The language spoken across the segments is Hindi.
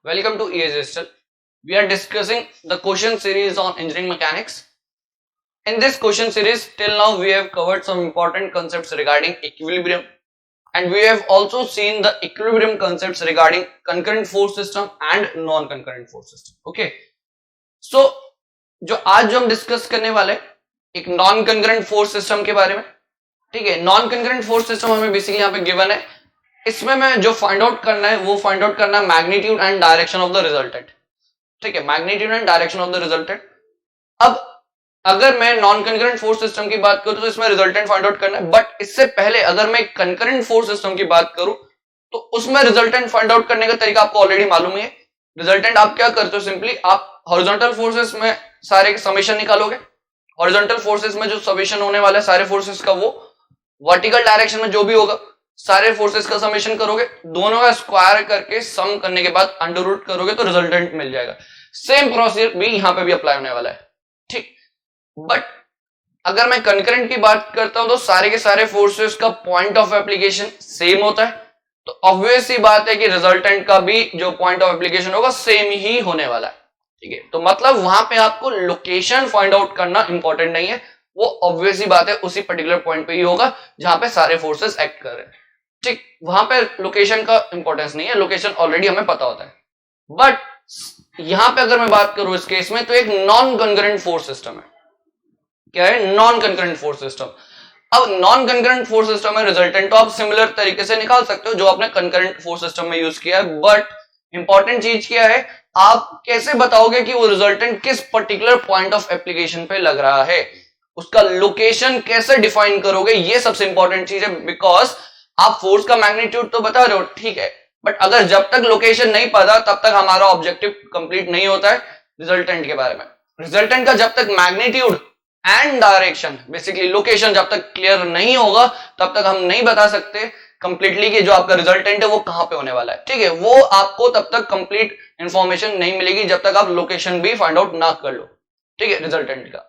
Welcome to EASL. We are discussing the question series on engineering mechanics. In this question series, till now we have covered some important concepts regarding equilibrium, and we have also seen the equilibrium concepts regarding concurrent force system and non-concurrent force system. Okay. So जो आज हम डिस्कस करने वाले एक नॉन कंकरेंट फोर्स सिस्टम के बारे में, ठीक है। नॉन कंकरेंट फोर्स सिस्टम हमें बेसिकली यहाँ पे गिवन है। इसमें मैं जो फाइंड आउट करना है वो फाइंड आउट करना है magnitude and direction of the resultant, ठीक है। Magnitude and direction of the resultant. अब अगर मैं नॉन कंकरेंट फोर्स सिस्टम की बात करूं तो इसमें रिजल्टेंट फाइंड आउट करना है, बट इससे पहले अगर मैं कंकरेंट फोर्स सिस्टम की बात करूं तो उसमें रिजल्टेंट फाइंड आउट करने का तरीका आपको ऑलरेडी मालूम है। रिजल्टेंट आप क्या करते हो, सिंपली आप हॉरिजॉन्टल फोर्सेस में सारे समेशन निकालोगे। हॉरिजॉन्टल फोर्सेस में जो समेशन होने वाला है सारे फोर्सेस का, वो वर्टिकल डायरेक्शन में जो भी होगा सारे फोर्सेस का समेशन करोगे, दोनों का स्क्वायर करके सम करने के बाद अंडर रूट करोगे तो रिजल्टेंट मिल जाएगा। सेम प्रोसीजर भी यहां पे भी अप्लाई होने वाला है, ठीक। बट अगर मैं कंकरेंट की बात करता हूं तो सारे के सारे फोर्सेस का पॉइंट ऑफ एप्लीकेशन सेम होता है, तो ऑब्वियस सी बात है कि रिजल्टेंट का भी जो पॉइंट ऑफ एप्लीकेशन होगा सेम ही होने वाला है, ठीक है। तो मतलब वहां पे आपको लोकेशन फाइंड आउट करना इंपॉर्टेंट नहीं है, वो ऑब्वियस ही बात है उसी पर्टिकुलर पॉइंट पे ही होगा जहां पे सारे फोर्सेस एक्ट कर रहे हैं, ठीक। वहां पे लोकेशन का इंपॉर्टेंस नहीं है, लोकेशन ऑलरेडी हमें पता होता है। बट यहां पे अगर मैं बात करूं इस केस में तो एक नॉन कंकरेंट फोर्स सिस्टम है। क्या है? Non concurrent force system. अब नॉन कंकरेंट फोर्स सिस्टम में रिजल्टेंट तो आप सिमिलर तरीके से निकाल सकते हो जो आपने कंकरेंट फोर्स सिस्टम में यूज किया है, बट इंपॉर्टेंट चीज क्या है, आप कैसे बताओगे कि वो रिजल्टेंट किस पर्टिकुलर पॉइंट ऑफ एप्लीकेशन पे लग रहा है, उसका लोकेशन कैसे डिफाइन करोगे, ये सबसे इंपॉर्टेंट चीज है। बिकॉज आप फोर्स का मैग्नीट्यूड तो बता रहे हो, ठीक है, बट अगर जब तक लोकेशन नहीं पता तब तक हमारा ऑब्जेक्टिव कंप्लीट नहीं होता है रिजल्टेंट के बारे में। रिजल्टेंट का जब तक magnitude and direction, basically location जब तक क्लियर नहीं होगा तब तक हम नहीं बता सकते कंप्लीटली कि जो आपका रिजल्टेंट है वो कहां पे होने वाला है, ठीक है। वो आपको तब तक कंप्लीट इंफॉर्मेशन नहीं मिलेगी जब तक आप लोकेशन भी फाइंड आउट ना कर लो, ठीक है, रिजल्टेंट का।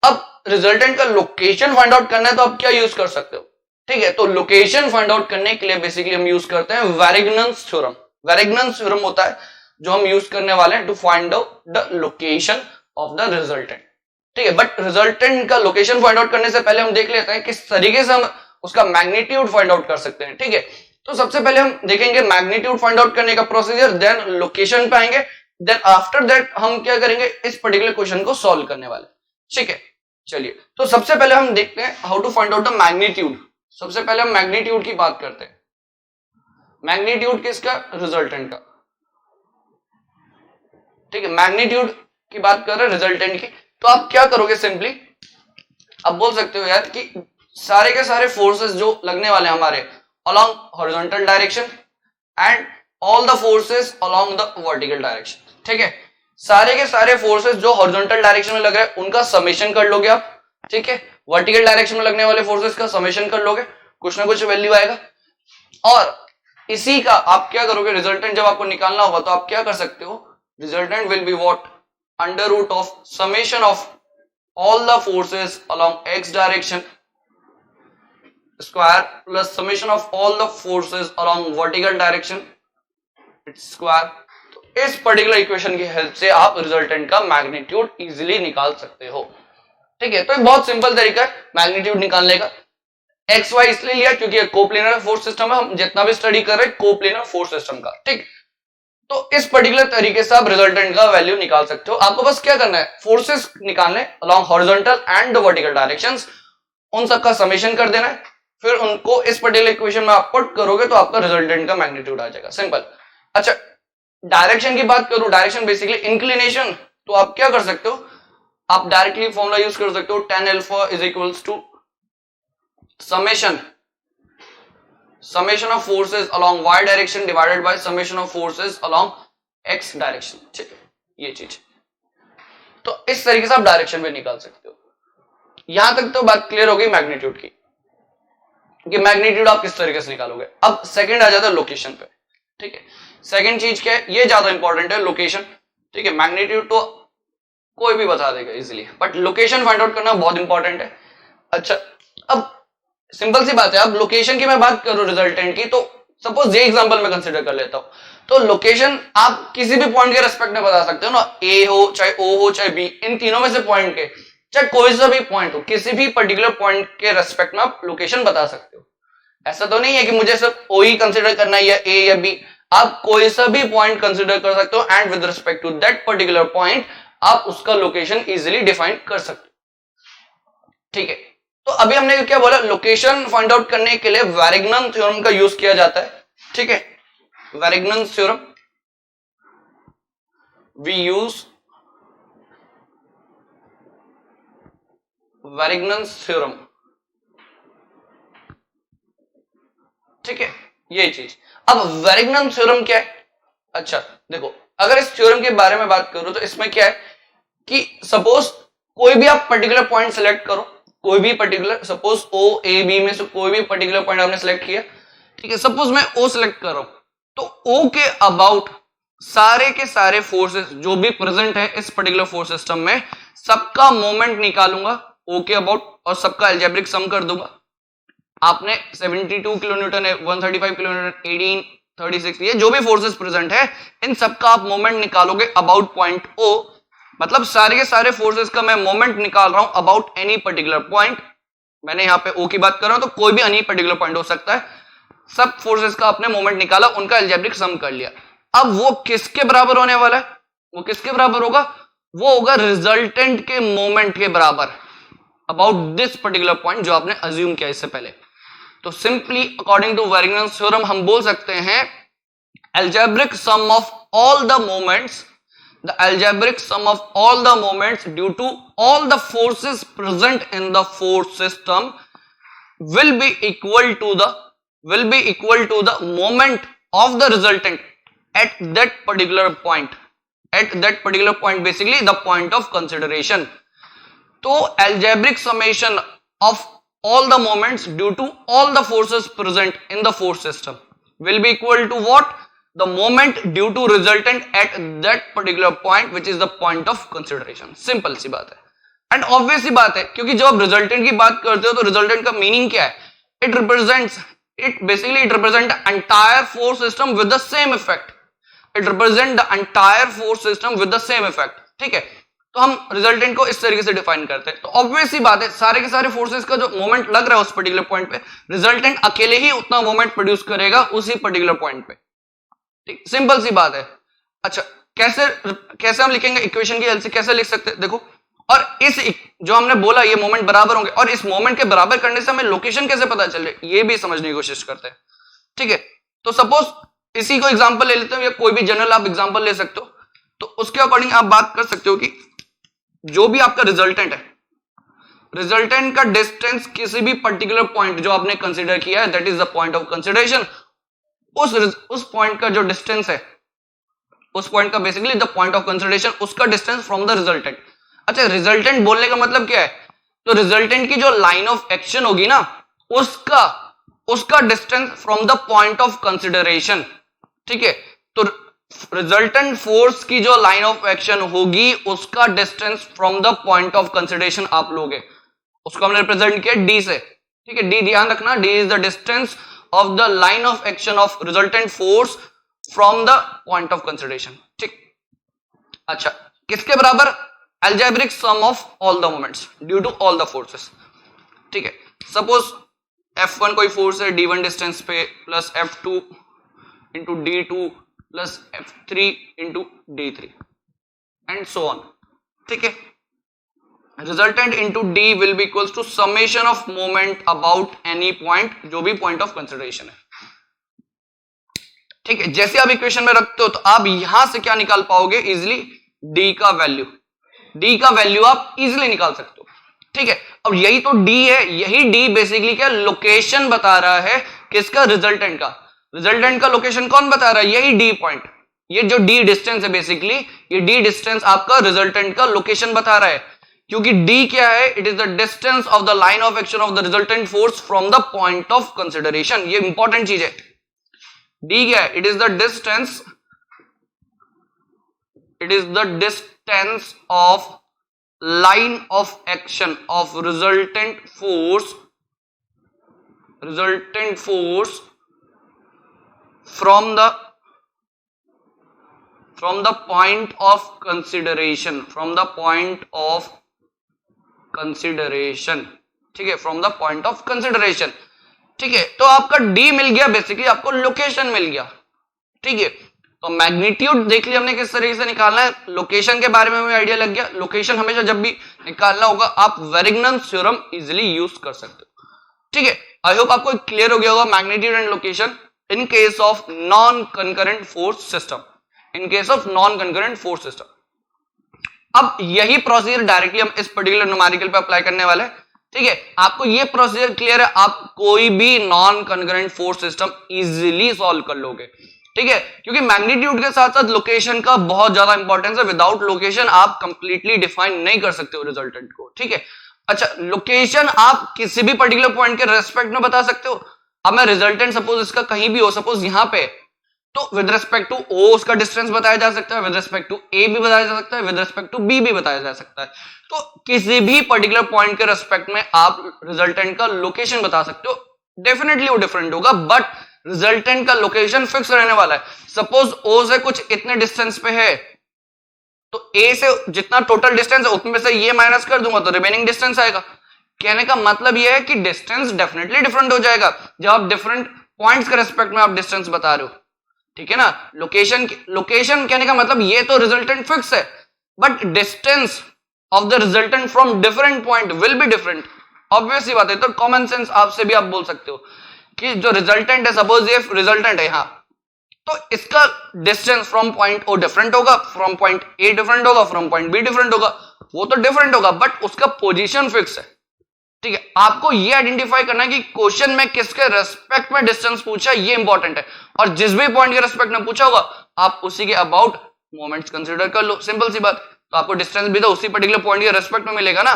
अब रिजल्टेंट का लोकेशन फाइंड आउट करना है तो आप क्या यूज कर सकते हो, ठीक है। तो लोकेशन फाइंड आउट करने के लिए बेसिकली हम यूज करते हैं वेरिग्नन्स थ्योरम। वेरिग्नन्स थ्योरम होता है जो हम यूज करने वाले हैं to find out the location of the resultant, ठीक है। बट रिजल्टेंट का लोकेशन फाइंड आउट करने से पहले हम देख लेते हैं किस तरीके से हम उसका मैग्नीट्यूड फाइंड आउट कर सकते हैं, ठीक है। तो सबसे पहले हम देखेंगे मैग्नीट्यूड फाइंड आउट करने का प्रोसीजर, देन लोकेशन पे आएंगे, देन आफ्टर दैट हम क्या करेंगे, इस पर्टिकुलर क्वेश्चन को सॉल्व करने वाले, ठीक है। चलिए, तो सबसे पहले हम देखते हैं how to find out the magnitude. सबसे पहले हम मैग्नीट्यूड की बात करते हैं। मैग्नीट्यूड किसका? रिजल्टेंट का, ठीक है। मैग्नीट्यूड की बात कर रहे हैं रिजल्टेंट की, तो आप क्या करोगे, सिंपली आप बोल सकते हो यार कि सारे के सारे फोर्सेस जो लगने वाले हैं हमारे along horizontal direction and all the forces along the vertical direction, ठीक है। सारे के सारे फोर्सेस जो हॉरिजॉन्टल डायरेक्शन में लग रहे हैं उनका समेशन कर लोगे आप, ठीक है। वर्टिकल डायरेक्शन में लगने वाले फोर्सेस का समेशन कर लोगे, कुछ ना कुछ वैल्यू आएगा, और इसी का आप क्या करोगे, रिजल्टेंट जब आपको निकालना होगा तो आप क्या कर सकते हो, resultant will be what, under root of summation of all the forces along x direction square plus summation of all the forces along vertical direction its square। तो इस पर्टिकुलर इक्वेशन की हेल्प से आप रिजल्टेंट का मैग्नीट्यूड इजीली निकाल सकते हो, ठीक है। तो बहुत सिंपल तरीका है मैग्नीट्यूड निकालने का। एक्स वाई इसलिए लिया क्योंकि कोप्लेनर फोर्स सिस्टम है, हम जितना भी स्टडी कर रहे हैं कोप्लेनर फोर्स सिस्टम का, ठीक। तो इस पर्टिकुलर तरीके से आप रिजल्टेंट का वैल्यू निकाल सकते हो। आपको बस क्या करना है, फोर्सेस निकालने along horizontal and the vertical directions, उन सबका समेशन कर देना है, फिर उनको इस पर्टिकुलर इक्वेशन में आप पुट करोगे तो आपका रिजल्टेंट का मैग्नीट्यूड आ जाएगा, सिंपल। अच्छा, डायरेक्शन की बात करूं, डायरेक्शन बेसिकली इंक्लिनेशन, तो आप क्या कर सकते हो, आप डायरेक्टली फॉर्मूला यूज कर सकते हो, tan alpha is equals to summation of forces along y direction divided by summation of forces along x direction, ठीक है, ये चीज। तो इस तरीके से आप डायरेक्शन में निकाल सकते हो। यहां तक तो बात क्लियर हो गई मैग्नीट्यूड की, कि मैग्नीट्यूड आप किस तरीके से निकालोगे। अब सेकंड आ जाता है लोकेशन पे, ठीक है। सेकंड चीज क्या है, ये ज्यादा इंपॉर्टेंट है, लोकेशन, ठीक है। मैग्नीट्यूड तो कोई भी बता देगा easily, but location find out करना बहुत इंपॉर्टेंट है। अच्छा, अब सिंपल सी बात है, अब लोकेशन की मैं बात करूं रिजल्टेंट की, तो सपोज ये एग्जांपल मैं कंसीडर कर लेता हूं, तो लोकेशन आप किसी भी पॉइंट के रेस्पेक्ट में बता सकते हो ना, ए हो चाहे ओ हो चाहे बी, इन तीनों में से पॉइंट के चाहे कोई सा भी पॉइंट हो, किसी भी पर्टिकुलर पॉइंट के रेस्पेक्ट में आप लोकेशन बता सकते हो। ऐसा तो नहीं है कि मुझे सिर्फ ओ ही कंसीडर करना है या ए या बी, आप कोई सा भी पॉइंट कंसीडर कर सकते हो and with respect to that particular point आप उसका लोकेशन इजीली डिफाइन कर सकते हो। ठीक है, तो अभी हमने क्या बोला, लोकेशन फाइंड आउट करने के लिए वैरिग्नन थ्योरम का यूज किया जाता है। ठीक है, वैरिग्नन थ्योरम, वी यूज वैरिग्नन थ्योरम। ठीक है, ये चीज। अब वैरिग्नन थ्योरम क्या है? अच्छा देखो, अगर इस थ्योरम के बारे में बात करूं तो इसमें क्या है कि सपोज कोई भी आप पर्टिकुलर पॉइंट सेलेक्ट करो, कोई भी particular, suppose O A B में से कोई भी पर्टिकुलर पॉइंट आपने सेलेक्ट किया। ठीक है, सपोज मैं ओ सेलेक्ट कर रहा हूं, तो ओ के अबाउट सारे के सारे फोर्सेस जो भी प्रेजेंट है इस पर्टिकुलर फोर्स सिस्टम में, सबका मोमेंट निकालूंगा ओ के अबाउट और सबका अलजेब्रिक सम कर दूंगा। आपने 72 किलो न्यूटन है, 135 किलो न्यूटन, 18, 36, ये जो भी फोर्सेस प्रेजेंट है इन सबका आप मोमेंट निकालोगे अबाउट पॉइंट ओ, मतलब सारे के सारे फोर्सेस का मैं मोमेंट निकाल रहा हूं अबाउट एनी पर्टिकुलर पॉइंट। मैंने यहां पे ओ की बात कर रहा हूं, तो कोई भी एनी पर्टिकुलर पॉइंट हो सकता है। सब फोर्सेस का आपने मोमेंट निकाला, उनका अलजेब्रिक सम कर लिया। अब वो किसके बराबर होने वाला है? वो किसके बराबर होगा? वो होगा रिजल्टेंट के मोमेंट के बराबर अबाउट दिस पर्टिकुलर पॉइंट जो आपने अज्यूम किया इससे पहले। तो सिंपली अकॉर्डिंग टू वैरिग्नन थ्योरम हम बोल सकते हैं algebraic sum of all the moments, the algebraic sum of all the moments due to all the forces present in the force system will be equal to the moment of the resultant at that particular point, basically the point of consideration. तो algebraic summation of all the moments due to all the forces present in the force system will be equal to what? The moment due to resultant at that particular point which is the point of consideration. Simple सी बात है एंड ऑब्वियस सी बात है, क्योंकि जब आप रिजल्टेंट की बात करते हो तो रिजल्टेंट का मीनिंग क्या है? It represents entire force system with the same effect. It represent the entire force system with the same effect. ठीक है, तो हम रिजल्टेंट को इस तरीके से डिफाइन करते हैं। तो ऑब्वियस सी बात है, सारे के सारे फोर्सेस का जो मोमेंट लग रहा है उस पर्टिकुलर पॉइंट पे, रिजल्टेंट अकेले ही उतना मोमेंट प्रोड्यूस करेगा उसी पर्टिकुलर पॉइंट पे। ठीक, सिंपल सी बात है। अच्छा, कैसे हम लिखेंगे इक्वेशन की हेल्प से, कैसे लिख सकते हैं? देखो, और इस जो हमने बोला ये मोमेंट बराबर होंगे, और इस मोमेंट के बराबर करने से हमें लोकेशन कैसे पता चले ये भी समझने की कोशिश करते हैं। ठीक है, तो सपोज इसी को एग्जांपल ले लेते हो या कोई भी जनरल आप एग्जांपल ले सकते हो, तो उसके अकॉर्डिंग आप बात कर सकते हो कि जो भी आपका रिजल्टेंट है, रिजल्टेंट का डिस्टेंस किसी भी पर्टिकुलर पॉइंट जो आपने कंसीडर किया है that is the point of consideration, उस पॉइंट का जो डिस्टेंस है, उस पॉइंट का basically the point of consideration, उसका डिस्टेंस फ्रॉम द रिजल्टेंट। अच्छा, रिजल्टेंट बोलने का मतलब क्या है? तो रिजल्टेंट की जो लाइन ऑफ एक्शन होगी ना, उसका distance from the point of consideration. ठीक है, तो रिजल्टेंट फोर्स की जो लाइन ऑफ एक्शन होगी उसका distance from the point of consideration आप लोगे, उसको हमने रिप्रेजेंट किया डी से। ठीक है, डी ध्यान रखना, D is the distance of the line of action of resultant force from the point of consideration. ठीक, अच्छा, किसके बराबर? algebraic sum of all the moments due to all the forces। ठीक है, सपोज F1 कोई फोर्स है D1 डिस्टेंस पे, plus F2 into D2 plus F3 into D3 and so on. ठीक है, resultant into D will be equals to summation of moment about any point, जो भी पॉइंट ऑफ कंसिडरेशन है। ठीक है, जैसे आप इक्वेशन में रखते हो तो आप यहां से क्या निकाल पाओगे इजिली? D का वैल्यू, डी का वैल्यू आप इजीली निकाल सकते हो। ठीक है, अब यही तो डी है, यही डी बेसिकली क्या लोकेशन बता रहा है किसका? रिजल्टेंट का। रिजल्टेंट का लोकेशन कौन बता रहा है? यही डी पॉइंट, ये जो डी डिस्टेंस है बेसिकली, ये डी डिस्टेंस आपका रिजल्टेंट का लोकेशन बता रहा है, क्योंकि डी क्या है? It is the distance of the line of action of the resultant force from the point of consideration. ये इंपॉर्टेंट चीज है। डी क्या है? It is the distance, it is the distance of line of action of resultant force from the point of consideration, from the point of consideration, ठीक है, from the point of consideration, ठीक है। तो आपका डी मिल गया, बेसिकली आपको लोकेशन मिल गया, ठीक है। तो मैग्नीट्यूड देख लिया हमने किस तरीके से निकालना है, लोकेशन के बारे में हमें आइडिया लग गया। लोकेशन हमेशा जब भी निकालना होगा आप वेरिग्नन्स थ्योरम इजीली यूज कर सकते हो, ठीक है। आई होप आपको क्लियर हो गया होगा magnitude and location in case of non concurrent force system, in case of non concurrent force system. अब यही प्रोसीजर डायरेक्टली हम इस पर्टिकुलर न्यूमेरिकल पे अप्लाई करने वाले हैं, ठीक है। आपको ये प्रोसीजर क्लियर है, आप कोई भी non concurrent force system easily solve कर लोगे, ठीक है, क्योंकि मैग्नीट्यूड के साथ साथ लोकेशन का बहुत ज्यादा इंपॉर्टेंस है। विदाउट लोकेशन आप कंप्लीटली डिफाइन नहीं कर सकते हो रिजल्टेंट को, ठीक है। अच्छा, लोकेशन आप किसी भी पर्टिकुलर पॉइंट के रेस्पेक्ट में बता सकते हो। अब मैं रिजल्टेंट सपोज इसका कहीं भी हो, सपोज यहां पे, तो विद रिस्पेक्ट टू ओ उसका डिस्टेंस बताया जा सकता है, विद रिस्पेक्ट टू ए भी बताया जा सकता है, विद रिस्पेक्ट टू बी भी बताया जा सकता है। तो किसी भी पर्टिकुलर पॉइंट के रेस्पेक्ट में आप रिजल्टेंट का लोकेशन बता सकते हो। डेफिनेटली वो डिफरेंट होगा, बट रिजल्टेंट का लोकेशन फिक्स रहने वाला है। सपोज ओ से कुछ इतने डिस्टेंस पे है, तो ए से जितना टोटल डिस्टेंस है उतने से ये माइनस कर दूंगा तो रिमेनिंग डिस्टेंस आएगा। कहने का मतलब ये है कि डिस्टेंस डेफिनेटली डिफरेंट हो जाएगा जब आप डिफरेंट पॉइंट्स के रेस्पेक्ट में आप डिस्टेंस बता रहे हो, ठीक है ना। लोकेशन कहने का मतलब ये तो रिजल्टेंट फिक्स है, but distance of the resultant from different point will be different. Obvious सी बात है, तो कॉमन सेंस आपसे भी आप बोल सकते हो कि जो रिजल्टेंट है, सपोज ये रिजल्टेंट है यहां, तो इसका distance from point O different होगा, फ्रॉम पॉइंट ए डिफरेंट होगा, फ्रॉम पॉइंट बी डिफरेंट होगा, वो तो डिफरेंट होगा, बट उसका पोजीशन फिक्स है, ठीक है। आपको ये आइडेंटिफाई करना है कि क्वेश्चन में किसके रेस्पेक्ट में डिस्टेंस पूछा, ये इंपॉर्टेंट है, और जिस भी पॉइंट के रेस्पेक्ट में पूछा होगा आप उसी के अबाउट मोमेंट्स कंसीडर कर लो, सिंपल सी बात। तो आपको डिस्टेंस भी तो उसी पर्टिकुलर पॉइंट के रेस्पेक्ट में मिलेगा ना,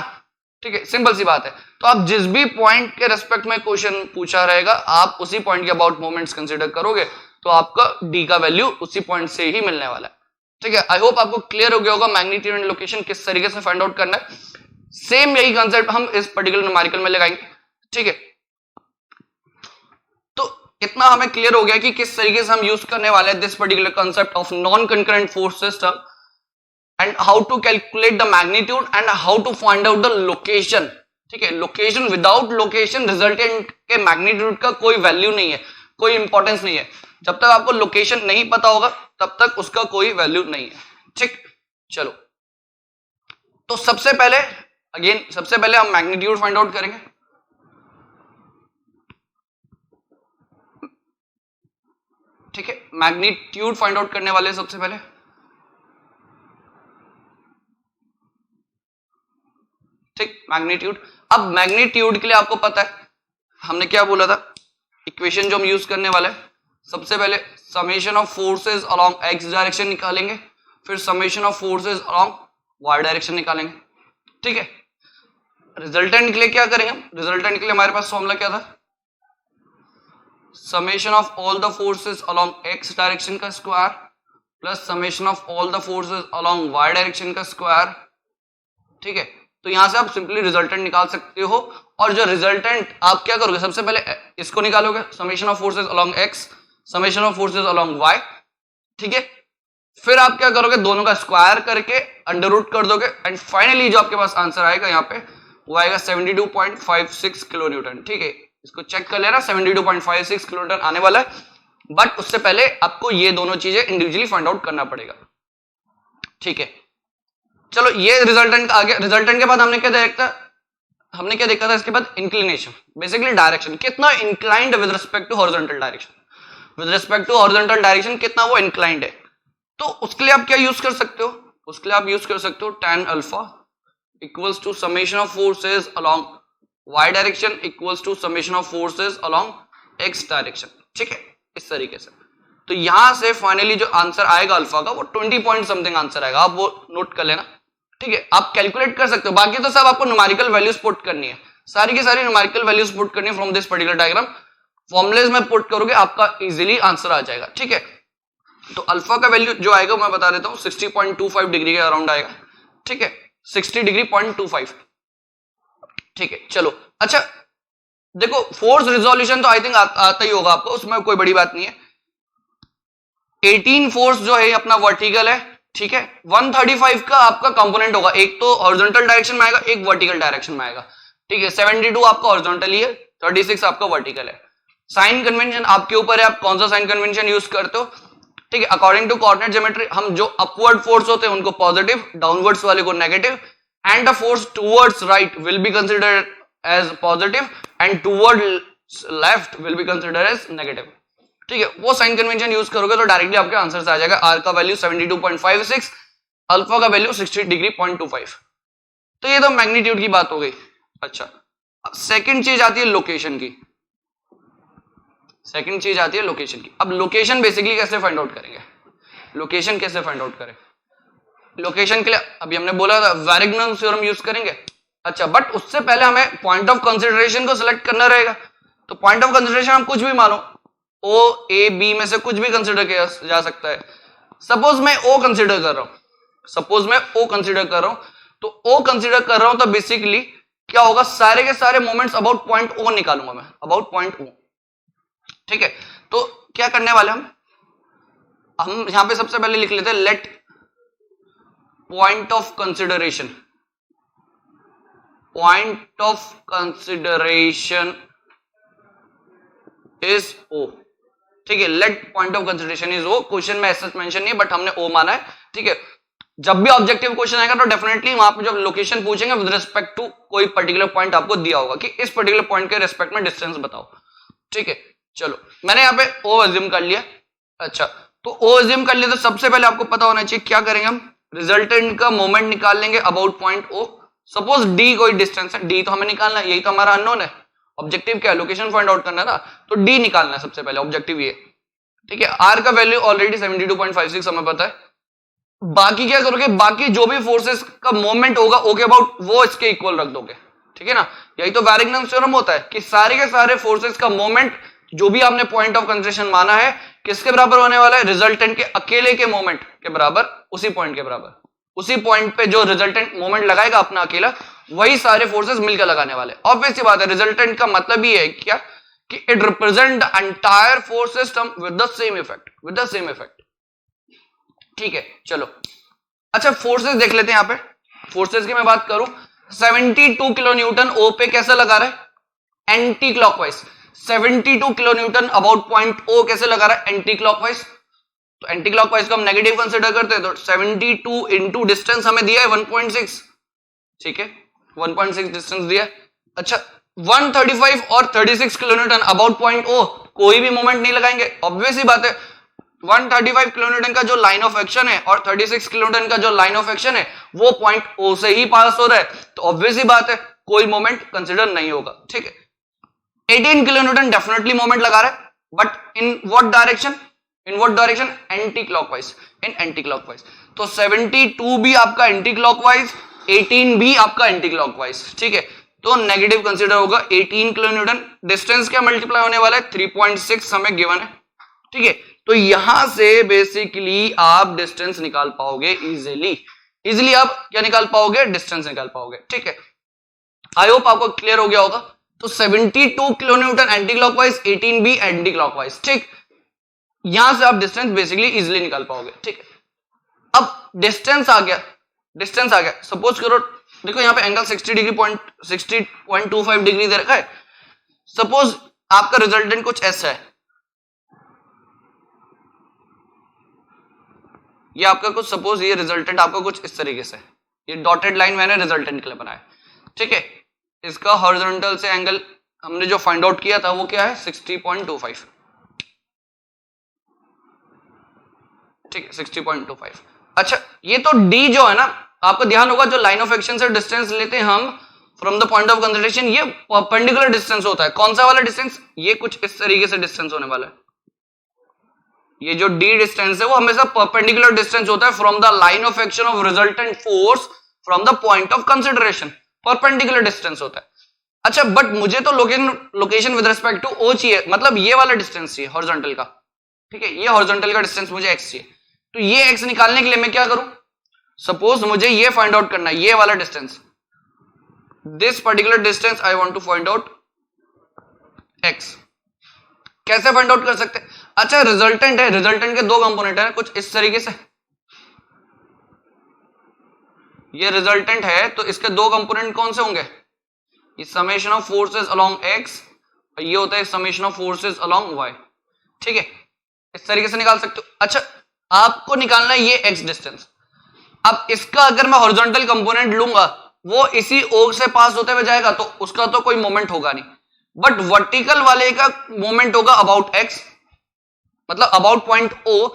ठीक है, सिंपल सी बात है। तो आप जिस भी पॉइंट के रेस्पेक्ट में क्वेश्चन पूछा रहेगा आप उसी पॉइंट के अबाउट मोमेंट्स कंसीडर करोगे, तो आपका डी का वैल्यू उसी पॉइंट से ही मिलने वाला है, ठीक है। आई होप आपको क्लियर हो गया होगा मैग्नीट्यूड एंड लोकेशन किस तरीके से फाइंड आउट करना है। सेम यही कंसेप्ट हम इस पर्टिकुलर न्यूमेरिकल में लगाएंगे, ठीक है। तो इतना हमें क्लियर हो गया कि किस तरीके से हम यूज करने वाले हैं this particular concept of non concurrent force system and how to calculate the magnitude and how to find out the location, ठीक है। लोकेशन, विदाउट लोकेशन रिजल्टेंट के मैग्नीट्यूड का कोई वैल्यू नहीं है, कोई इंपॉर्टेंस नहीं है। जब तक आपको लोकेशन नहीं पता होगा तब तक उसका कोई वैल्यू नहीं है, ठीक। चलो, तो सबसे पहले हम मैग्नीट्यूड फाइंड आउट करेंगे, ठीक है। मैग्नीट्यूड फाइंड आउट करने वाले सबसे पहले, ठीक, मैग्नीट्यूड। अब मैग्नीट्यूड के लिए आपको पता है हमने क्या बोला था, इक्वेशन जो हम यूज करने वाले हैं, सबसे पहले summation of forces along X direction निकालेंगे, फिर summation of forces along Y direction निकालेंगे, ठीक है। रिजल्टेंट के लिए क्या करेंगे, रिजल्टेंट के लिए हमारे पास फॉर्मूला क्या था, summation of all the forces along X direction का square plus summation of all the forces along Y direction का स्क्वायर, ठीक है। तो यहां से आप सिंपली रिजल्टेंट निकाल सकते हो, और जो रिजल्टेंट आप क्या करोगे, सबसे पहले इसको निकालोगे, summation of forces along X, summation of forces along Y, ठीक है। फिर आप क्या करोगे, दोनों का स्क्वायर करके अंडर रूट कर दोगे, एंड फाइनली जो आपके पास आंसर आएगा यहाँ पे वो आएगा 72.56 किलो न्यूटन, ठीक है। इसको चेक कर लेना, 72.56 किलो न्यूटन आने वाला है, बट उससे पहले आपको ये दोनों चीजें इंडिविजुअली फाइंड आउट करना पड़ेगा, ठीक है। चलो, ये रिजल्टेंट आ गया। रिजल्टेंट के बाद हमने क्या देखा था इसके बाद इंक्लिनेशन, बेसिकली डायरेक्शन कितना inclined with respect to horizontal direction, with respect to horizontal direction कितना वो इंक्लाइंड है। तो उसके लिए आप क्या यूज कर सकते हो, उसके लिए आप यूज कर सकते हो tan alpha equals to summation of forces along y direction equals to summation of forces along x direction, ठीक है, इस तरीके से। तो यहां से फाइनली जो आंसर आएगा अल्फा का वो 20 पॉइंट समथिंग आंसर आएगा, आप वो नोट कर लेना, ठीक है। आप कैलकुलेट कर सकते हो, बाकी तो सब आपको न्यूमेरिकल वैल्यूज पुट करनी है, सारी की सारी न्यूमेरिकल वैल्यूज पुट करनी है from this particular diagram. Formulas में पुट करोगे आपका इजीली आंसर आ जाएगा, ठीक है। तो अल्फा का वैल्यू जो आएगा मैं बता देता हूं, 60.25 डिग्री के अराउंड आएगा, ठीक है, 60 डिग्री 0.25, ठीक है। चलो, अच्छा देखो, फोर्स रिजोल्यूशन तो आई थिंक आता ही होगा आपको, उसमें कोई बड़ी बात नहीं है। 18 फोर्स जो है अपना वर्टिकल है, ठीक है। 135 का आपका कंपोनेंट होगा, एक तो हॉरिजॉन्टल डायरेक्शन में आएगा, एक वर्टिकल डायरेक्शन में आएगा, ठीक है। 72 आपका हॉरिजॉन्टल ही है, 36 आपका वर्टिकल है। साइन कन्वेंशन आपके ऊपर है, आप कौन सा साइन कन्वेंशन यूज करते हो, ठीक है। अकॉर्डिंग टू कोऑर्डिनेट ज्योमेट्री हम जो अपवर्ड फोर्स होते हैं उनको पॉजिटिव, डाउनवर्ड्स वाले को negative, and the force towards right will be considered as positive and toward left will be considered as negative, ठीक है। वो साइन कन्वेंशन यूज करोगे तो डायरेक्टली आपके आंसर से आ जाएगा। आर का वैल्यू 72.56, अल्फा का वैल्यू 60 डिग्री 0.25। तो ये तो मैग्नीट्यूड की बात हो गई। अच्छा, अब सेकंड चीज आती है लोकेशन की। सेकंड चीज आती है लोकेशन की। अब लोकेशन बेसिकली कैसे फाइंड आउट करेंगे, लोकेशन कैसे फाइंड आउट करें? लोकेशन के लिए अभी हमने बोला था वैरिग्नन्स थ्योरम यूज करेंगे। अच्छा, बट उससे पहले हमें पॉइंट ऑफ कंसिडरेशन को सिलेक्ट करना रहेगा। तो पॉइंट ऑफ कंसिडरेशन हम कुछ भी मानो, ओ ए बी में से कुछ भी कंसिडर किया जा सकता है। सपोज मैं ओ कंसिडर कर रहा हूं, सपोज मैं ओ कंसिडर कर रहा हूं, तो ओ कंसिडर कर रहा हूं तो बेसिकली क्या होगा, सारे के सारे मोमेंट्स अबाउट पॉइंट ओ निकालूंगा मैं, अबाउट पॉइंट ओ, ठीक है। तो क्या करने वाले हम यहां पे सबसे पहले लिख लेते हैं let point of consideration, point of consideration is O, ठीक है। Let point of consideration is O. Question में ऐसा मेंशन नहीं है बट हमने ओ माना है, ठीक है। जब भी ऑब्जेक्टिव क्वेश्चन आएगा तो डेफिनेटली वहां पे जब लोकेशन पूछेंगे विद रिस्पेक्ट टू कोई पर्टिकुलर पॉइंट आपको दिया होगा कि इस पर्टिकुलर पॉइंट के रिस्पेक्ट में डिस्टेंस बताओ, ठीक है। चलो मैंने यहाँ पे ओ अज्यूम कर लिया। अच्छा, तो ओ अज्यूम कर लिया तो सबसे पहले आपको पता होना चाहिए क्या करेंगे हम, रिजल्टेंट का मोमेंट निकाल लेंगे about point O. Suppose D कोई डिस्टेंस है, डी तो हमें निकालना है, यही तो हमारा अननोन है। ऑब्जेक्टिव क्या है, लोकेशन फाइंड आउट करना है ना, तो डी निकालना है सबसे पहले, ऑब्जेक्टिव ये, ठीक है। आर का वैल्यू ऑलरेडी 72.56 हमें पता है। बाकी क्या करोगे, बाकी जो भी फोर्सेस का मोमेंट होगा ओ के अबाउट वो इसके इक्वल रख दोगे, ठीक है ना। यही तो वैरिग्नन्स थ्योरम होता है कि सारे के सारे फोर्सेस का मोमेंट जो भी आपने पॉइंट ऑफ कंसिडरेशन माना है किसके बराबर होने वाला है, रिजल्टेंट के अकेले के मोमेंट के बराबर, उसी पॉइंट के बराबर। उसी पॉइंट पे जो रिजल्टेंट मोमेंट लगाएगा अपना अकेला, वही सारे फोर्सेस मिलकर लगाने वाले। ऑब्वियस सी बात है, रिजल्टेंट का मतलब ही है क्या कि it represent the entire force system with the same effect, with the same effect, ठीक है। चलो अच्छा, फोर्सेस देख लेते हैं। यहां पे फोर्सेस की मैं बात करूं, 72 किलो न्यूटन ओ पे कैसे लगा रहा है, anti clockwise. 72 kilo newton about point O कैसे लगा रहा है, एंटी क्लॉकवाइज। तो एंटी क्लॉकवाइज को हम नेगेटिव कंसीडर करते हैं, तो 72 इंटू डिस्टेंस हमें दिया है 1.6, ठीक है, 1.6 डिस्टेंस दिया है। अच्छा, 135 और 36 kilo newton about point O, कोई भी मोमेंट नहीं लगाएंगे, ऑब्वियस ही बात है। 135 किलो न्यूटन का जो लाइन ऑफ एक्शन है और 36 किलो न्यूटन का जो लाइन ऑफ एक्शन है वो पॉइंट ओ से ही पास हो रहा है, तो ऑब्वियस ही बात है कोई मोमेंट कंसिडर नहीं होगा, ठीक है। 18 किलो न्यूटन डेफिनेटली मोमेंट लगा रहा है, but in what direction, in what direction, anti clockwise, in anti clockwise. तो 72 भी आपका एंटी क्लॉकवाइज, 18 भी आपका एंटी क्लॉकवाइज, ठीक है। तो नेगेटिव कंसिडर होगा 18 किलो न्यूटन। डिस्टेंस क्या मल्टीप्लाई होने वाला है, 3.6 हमें गिवन है, ठीक है। तो यहां से बेसिकली आप डिस्टेंस निकाल पाओगे इजीली आप क्या निकाल पाओगे, डिस्टेंस निकाल पाओगे, ठीक है। आई होप आपको क्लियर हो गया होगा। तो 72 किलो न्यूटन एंटी क्लॉकवाइज, 18 भी एंटी क्लॉकवाइज, ठीक। यहां से आप डिस्टेंस बेसिकली इजीली निकाल पाओगे, ठीक है। अब डिस्टेंस आ गया, डिस्टेंस आ गया। सपोज करो, देखो यहां पे एंगल 60.25 डिग्री दे रखा है। सपोज आपका रिजल्टेंट कुछ ऐसा है, ये आपका कुछ, सपोज ये रिजल्टेंट आपका कुछ इस तरीके से, ये डॉटेड लाइन मैंने रिजल्टेंट के लिए बनाया, ठीक है। इसका हॉरिजॉन्टल से एंगल हमने जो फाइंड आउट किया था वो क्या है, 60.25, ठीक है, 60.25। अच्छा, ये तो D जो है ना, आपको ध्यान होगा जो लाइन ऑफ एक्शन से डिस्टेंस लेते हैं हम from the point of consideration, ये परपेंडिकुलर डिस्टेंस होता है। कौन सा वाला डिस्टेंस, ये कुछ इस तरीके से डिस्टेंस होने वाला है। ये जो D डिस्टेंस है वो हमेशा परपेंडिकुलर डिस्टेंस होता है from the line of action of resultant force from the point of consideration, perpendicular distance होता है। अच्छा, बट मुझे तो location with respect to O चाहिए, मतलब ये वाला डिस्टेंस चाहिए हॉरिजॉन्टल का, ठीक है। ये हॉरिजॉन्टल का डिस्टेंस मुझे x चाहिए, तो ये x निकालने के लिए मैं क्या करूं, सपोज मुझे ये फाइंड आउट करना है, ये वाला distance, this particular distance I want to find out x। कैसे फाइंड आउट कर सकते हैं, अच्छा रिजल्टेंट है, रिजल्टेंट के दो कंपोनेंट है कुछ इस तरीके से, ये रिजल्टेंट है तो इसके दो कंपोनेंट कौन से होंगे, ये summation of forces along X और ये होता है summation of forces along Y. ठीक है, इस तरीके से निकाल सकते हो। अच्छा आपको निकालना है ये एक्स डिस्टेंस। अब इसका अगर मैं हॉरिजॉन्टल कंपोनेंट लूंगा वो इसी ओ से पास होते हुए जाएगा तो उसका तो कोई मोमेंट होगा नहीं, बट वर्टिकल वाले का मोमेंट होगा अबाउट एक्स, मतलब अबाउट पॉइंट ओ,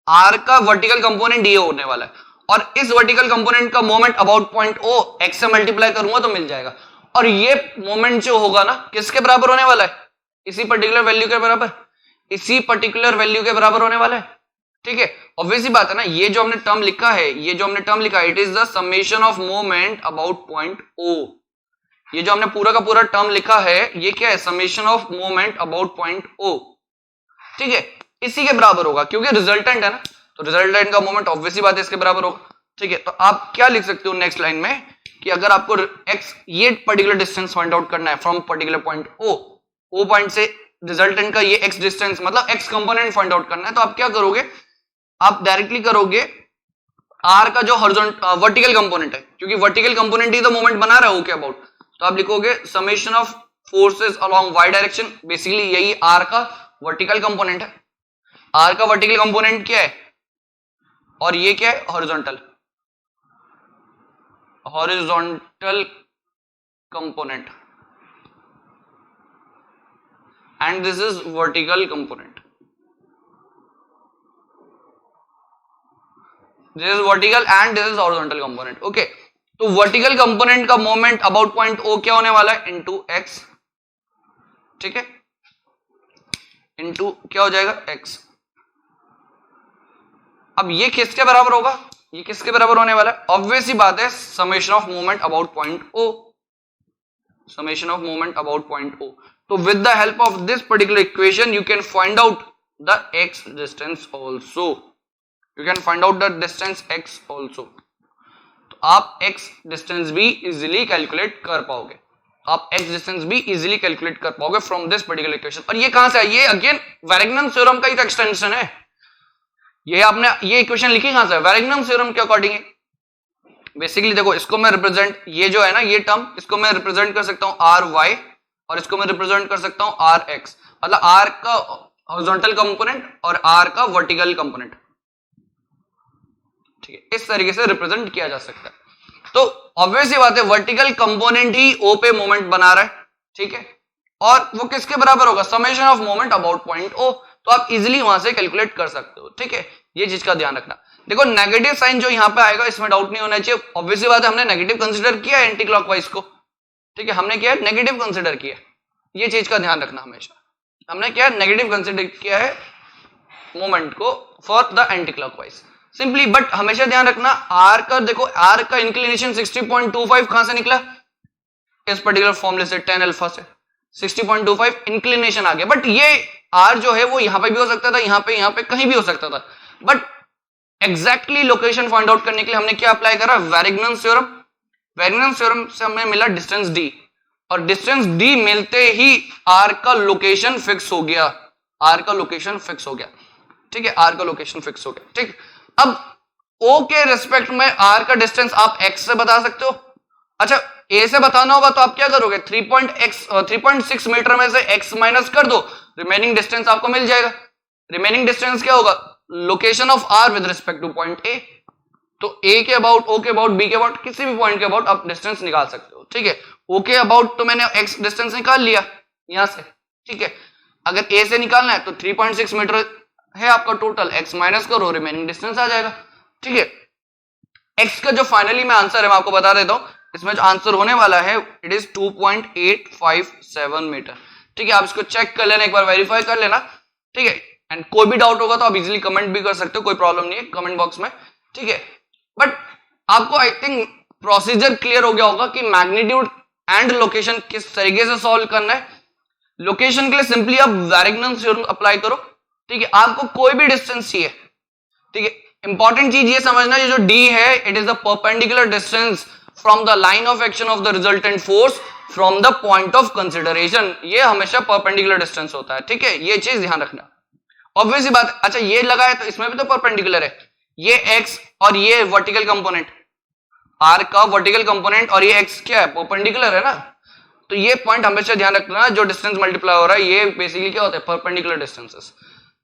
आर का वर्टिकल कंपोनेंट ये होने वाला है और इस वर्टिकल कंपोनेंट का moment about point O X से मल्टीप्लाई करूंगा तो मिल जाएगा। और ये मोमेंट जो होगा ना किसके बराबर होने वाला है, इसी पर्टिकुलर वैल्यू के बराबर, इसी पर्टिकुलर वैल्यू के बराबर होने वाला है। ठीक है, ऑब्वियसली बात है ना, ये जो हमने टर्म लिखा है, ये जो हमने टर्म लिखा है it is the summation of moment about point O, ये जो हमने पूरा का पूरा टर्म लिखा है ये क्या है, summation of moment about point O. ठीक है, इसी के बराबर होगा क्योंकि रिजल्टेंट है ना, तो रिजल्टेंट का मोमेंट ऑब्वियसली बात है इसके बराबर होगा। ठीक है, तो आप क्या लिख सकते हो नेक्स्ट लाइन में कि अगर आपको एक्स ये पर्टिकुलर डिस्टेंस फाइंड आउट करना है from particular point O point से रिजल्टेंट का ये एक्स डिस्टेंस मतलब एक्स कंपोनेंट फाइंड आउट करना है, तो आप क्या करोगे, आप डायरेक्टली करोगे आर का जो हॉरिजॉन्टल वर्टिकल कंपोनेंट है, क्योंकि वर्टिकल कंपोनेंट ही तो मोमेंट बना रहा है ओके अबाउट, तो आप लिखोगे summation of forces along Y direction, basically यही आर का वर्टिकल कंपोनेंट है। आर का वर्टिकल कंपोनेंट क्या है और ये क्या है, horizontal component and this is vertical component, this is vertical and this is horizontal component. Okay, तो वर्टिकल कंपोनेंट का मोमेंट अबाउट पॉइंट ओ क्या होने वाला है, इनटू एक्स। ठीक है, इनटू क्या हो जाएगा, एक्स। अब ये किसके बराबर होगा, ये किसके बराबर होने वाला है, ऑब्वियसली बात है summation of moment about point O, summation of moment about point O. तो with the help of this particular equation you can find out the X distance also, you can find out the distance X also. तो आप एक्स डिस्टेंस भी इजीली कैलकुलेट कर पाओगे, आप एक्स डिस्टेंस भी इजीली कैलकुलेट कर पाओगे फ्रॉम दिस पर्टिकुलर इक्वेशन। और ये कहां से है, ये अगेन वैरिग्नम थ्योरम का ही एक्सटेंशन है, ये आपने ये इक्वेशन लिखी कहां से, वैरिग्नम थ्योरम के अकॉर्डिंग। बेसिकली देखो इसको मैं रिप्रेजेंट, ये जो है ना ये टर्म, इसको मैं रिप्रेजेंट कर सकता हूं आर वाई और इसको मैं रिप्रेजेंट कर सकता हूं आर एक्स, मतलब आर का हॉरिजॉन्टल कंपोनेंट और आर का वर्टिकल कंपोनेंट। ठीक है, इस तरीके से रिप्रेजेंट किया जा सकता है। तो ऑब्वियसली बात है वर्टिकल कंपोनेंट ही ओ पे मोमेंट बना रहा है। ठीक है, और वो किसके बराबर होगा, summation of moment about point O, तो आप इजीली वहां से कैलकुलेट कर सकते हो। ठीक है, ये चीज का ध्यान रखना। देखो नेगेटिव साइन जो यहाँ पे आएगा इसमें डाउट नहीं होना चाहिए, ऑब्वियसली बात है हमने नेगेटिव कंसीडर किया है एंटी क्लॉकवाइज को। ठीक है, हमने क्या है नेगेटिव कंसीडर किया, ये चीज का ध्यान रखना हमेशा, हमने क्या है नेगेटिव कंसीडर किया है मोमेंट को for the anti clockwise simply. But हमेशा ध्यान रखना आर का, देखो आर का इंक्लिनेशन 60.25 कहां से निकला, इस पर्टिकुलर फॉर्मूले से tan अल्फा से 60.25 इंक्लिनेशन आ गया। बट ये आर जो है वो यहां पे भी हो सकता था, यहां पे कहीं भी हो सकता था, but exactly location find out करने के लिए हमने क्या अप्लाई करा, वैरिग्नम थ्योरम। वैरिग्नम थ्योरम से हमें मिला डिस्टेंस डी, और डिस्टेंस डी मिलते ही आर का लोकेशन फिक्स हो गया, आर का लोकेशन फिक्स हो गया। ठीक है, आर का लोकेशन फिक्स हो गया। ठीक, अब ओ के रिस्पेक्ट में आर का डिस्टेंस आप एक्स से बता सकते हो। अच्छा ए से बताना होगा तो आप क्या करोगे, 3.6 मीटर में से एक्स माइनस कर दो, रिमेनिंग डिस्टेंस आपको मिल जाएगा। रिमेनिंग डिस्टेंस क्या होगा, location of R with respect to point A. तो ए के अबाउट, ओ के अबाउट, बी के अबाउट, किसी भी पॉइंट के अबाउट आप डिस्टेंस निकाल सकते हो। ठीक है, ओ के अबाउट तो मैंने एक्स डिस्टेंस निकाल लिया यहां से। ठीक है, अगर ए से निकालना है तो 3.6 मीटर है आपका टोटल, एक्स माइनस करो, रिमेनिंग डिस्टेंस आ जाएगा। ठीक है, एक्स का जो फाइनली में आंसर है मैं आपको बता देता हूं, इसमें जो आंसर होने वाला है इट इज 2.857 मीटर। ठीक है, आप इसको चेक कर लेना, एक बार वेरीफाई कर लेना। ठीक है, एंड कोई भी डाउट होगा तो आप इजीली कमेंट भी कर सकते हो, कोई प्रॉब्लम नहीं है कमेंट बॉक्स में। ठीक है, बट आपको आई थिंक प्रोसीजर क्लियर हो गया होगा कि मैग्नीट्यूड एंड लोकेशन किस तरीके से सॉल्व करना है। लोकेशन के लिए सिंपली आप वैरिग्नम थ्योरम अप्लाई करो। ठीक है, आपको कोई भी डिस्टेंस चाहिए। ठीक है, इंपॉर्टेंट चीज ये समझना, ये जो डी है it is the perpendicular distance from the line of action of the resultant force from the point of consideration, ये हमेशा परपेंडिकुलर डिस्टेंस होता है। ठीक है, ये चीज ध्यान रखना। ऑब्वियस बात है। अच्छा ये लगा है तो इसमें भी तो परपेंडिकुलर है, ये x और ये वर्टिकल कंपोनेंट, r का वर्टिकल कंपोनेंट और ये x क्या है, परपेंडिकुलर है ना। तो ये पॉइंट हमेशा ध्यान रखना, जो डिस्टेंस मल्टीप्लाई हो रहा है ये बेसिकली क्या होता है, परपेंडिकुलर डिस्टेंसेस।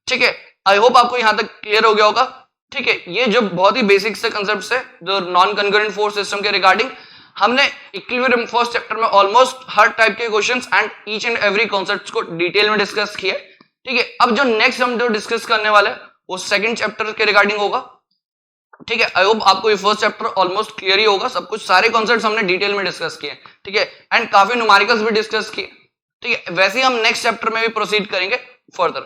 ठीक है, आई होप आपको यहां तक क्लियर हो गया होगा। ठीक है, ये जो बहुत ही बेसिक से कंसेप्ट है जो नॉन कंकरेंट फोर्स सिस्टम के रिगार्डिंग, हमने इक्विलिब्रियम फर्स्ट चैप्टर में ऑलमोस्ट हर टाइप के questions and each and every concept को डिटेल में डिस्कस किया। ठीक है, अब जो नेक्स्ट हम जो डिस्कस करने वाले वो सेकंड चैप्टर के रिगार्डिंग होगा। ठीक है, आई होप आपको ये फर्स्ट चैप्टर ऑलमोस्ट क्लियर ही होगा, सब कुछ सारे कॉन्सेप्ट्स हमने डिटेल में डिस्कस किए। ठीक है, एंड काफी न्यूमेरिकल्स भी डिस्कस किए। ठीक है, वैसे ही हम नेक्स्ट चैप्टर में भी प्रोसीड करेंगे फर्दर।